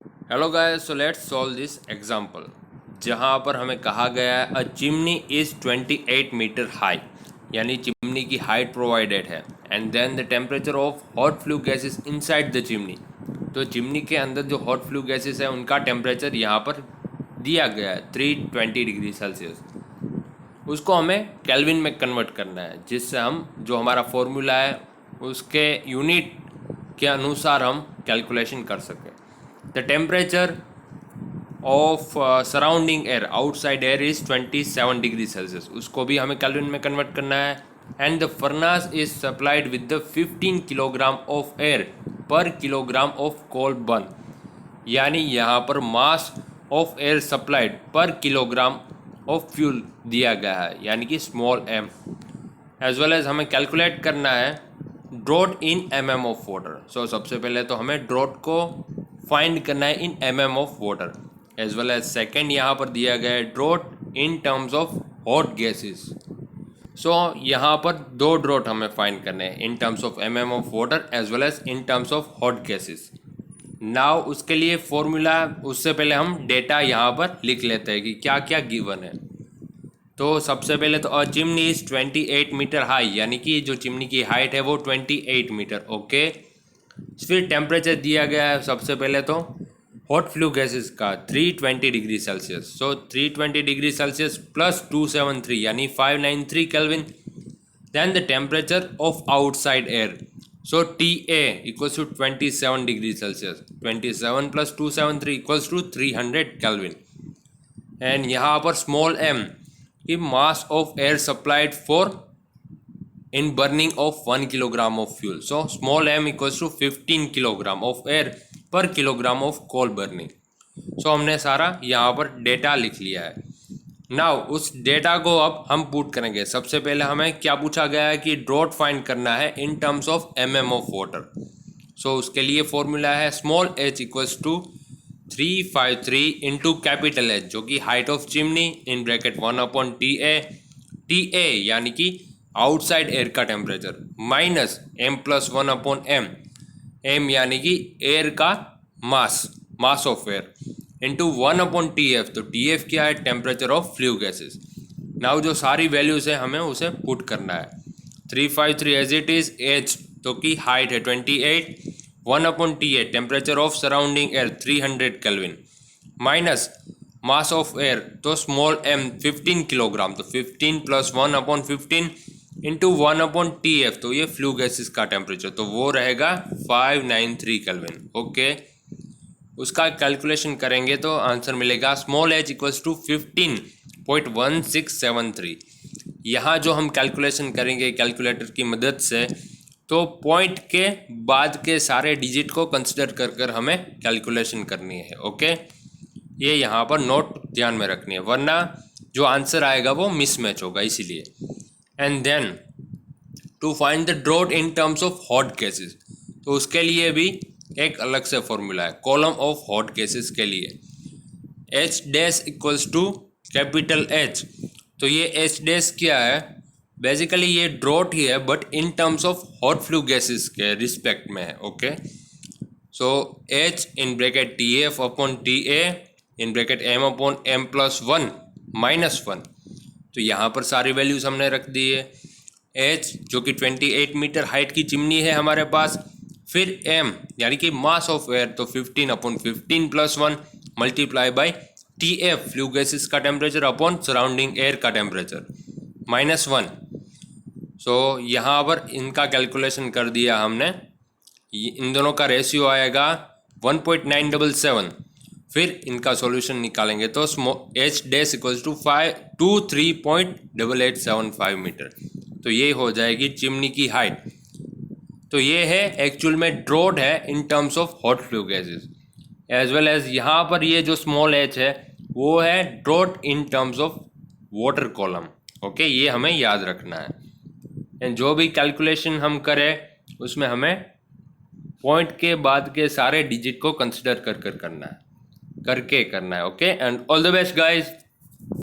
Hello guys, so let's solve this example जहां पर हमें कहा गया है a chimney is 28 metre high, यानी चिमनी की हाइट प्रोवाइडेड है and then the temperature of hot flue gases inside the chimney. तो चिमनी के अंदर जो हॉट फ्लू गैसेस है उनका टेम्परेचर यहाँ पर दिया गया है 320 डिग्री सेल्सियस। उसको हमें केल्विन में कन्वर्ट करना है, जिससे हम जो हमारा फॉर्मूला है उसके यूनिट के अनुसार हम कैलकुलेशन कर सकें। The temperature of surrounding air outside air is 27 degree Celsius, उसको भी हमें केल्विन में कन्वर्ट करना है। And the furnace is supplied with the 15 kilogram of air per kilogram of coal burn, यानी यहाँ पर mass of air supplied per kilogram of fuel दिया गया है, यानी कि small M. As well as हमें कैलकुलेट करना है draught in mm of water. सो सबसे पहले तो हमें ड्रॉट को फाइंड करना है in mm of water. As well as second यहाँ पर दिया गया है draught in terms of hot gases. So यहाँ पर दो ड्रॉट हमें फाइंड करने हैं in terms of mm of water as well as in terms of hot gases. Now उसके लिए फॉर्मूला, उससे पहले हम डेटा यहाँ पर लिख लेते हैं कि क्या क्या गिवन है। तो सबसे पहले तो चिमनी इज 28 मीटर हाई, यानी कि जो चिमनी की हाइट है वो 28 मीटर। ओके, फिर टेम्परेचर दिया गया है सबसे पहले तो हॉट फ्लू गैसेस का 320 degree Celsius. So 320 degree Celsius plus 273 यानी 593 kelvin. Then the temperature of outside air, so TA equals to 27 degree Celsius, 27 plus 273 equals to 300 kelvin. And यहाँ पर स्मॉल m की mass of air supplied for in burning of 1 kilogram of fuel. So small m equals to 15 kilogram of air per kilogram of coal burning. So हमने सारा यहाँ पर data लिख लिया है। नाउ उस डेटा को अब हम पुट करेंगे। सबसे पहले हमें क्या पूछा गया है कि ड्रॉट फाइंड करना है in terms of mm of water. So उसके लिए फॉर्मूला है small h equals to 353 into capital H, जो कि height of chimney in bracket 1/TA यानी कि आउटसाइड एयर का टेम्परेचर, माइनस m+1/m, m यानी कि एयर का मास ऑफ एयर, इंटू 1/TF। तो TF क्या है? Temperature of flue gases. Now जो सारी वैल्यूज है हमें उसे पुट करना है। 353 एज इट इज, H तो की हाइट है 28, 1/TA temperature of surrounding air 300 kelvin, minus mass of air तो स्मॉल m 15 किलोग्राम, तो 15 प्लस 1/15 इंटू 1/TF, तो ये फ्लू गैसेस का टेम्परेचर, तो वो रहेगा 593 केल्विन। ओके, उसका कैलकुलेशन करेंगे तो आंसर मिलेगा स्मॉल h इक्वल्स टू 15.1673। यहाँ जो हम कैलकुलेशन करेंगे कैलकुलेटर की मदद से, तो पॉइंट के बाद के सारे डिजिट को कंसिडर कर कर हमें कैलकुलेशन करनी है। ओके, ये यहाँ पर नोट ध्यान में रखनी है, वरना जो आंसर आएगा वो मिसमैच होगा, इसीलिए। And then to find the draught in terms of hot gases, तो उसके लिए भी एक अलग से फॉर्मूला है कॉलम ऑफ हॉट गैसेस के लिए। H dash equals to capital H, तो ये H डैश क्या है? बेसिकली ये ड्रॉट ही है, but in terms of hot flue gases के रिस्पेक्ट में है। Okay, so H in bracket TF upon TA in bracket m/m+1 -1। तो यहाँ पर सारी वैल्यूज हमने रख दी है। H जो कि 28 मीटर हाइट की चिमनी है हमारे पास, फिर m यानी कि मास ऑफ एयर, तो 15/15 + 1 multiply by TF flu gases का टेम्परेचर अपॉन सराउंडिंग एयर का टेम्परेचर -1। सो यहाँ पर इनका कैलकुलेशन कर दिया हमने, इन दोनों का रेशियो आएगा 1.977। फिर इनका सॉल्यूशन निकालेंगे तो H dash equals to 23.8875 metre, तो ये हो जाएगी चिमनी की हाइट। तो ये है एक्चुअल में ड्रॉट है in terms of hot flue gases, as well as यहाँ पर ये जो स्मॉल h है वो है draught in terms of water column. Okay, ये हमें याद रखना है। एंड जो भी कैलकुलेशन हम करें उसमें हमें पॉइंट के बाद के सारे डिजिट को कंसिडर कर करना है। Okay, and all the best guys.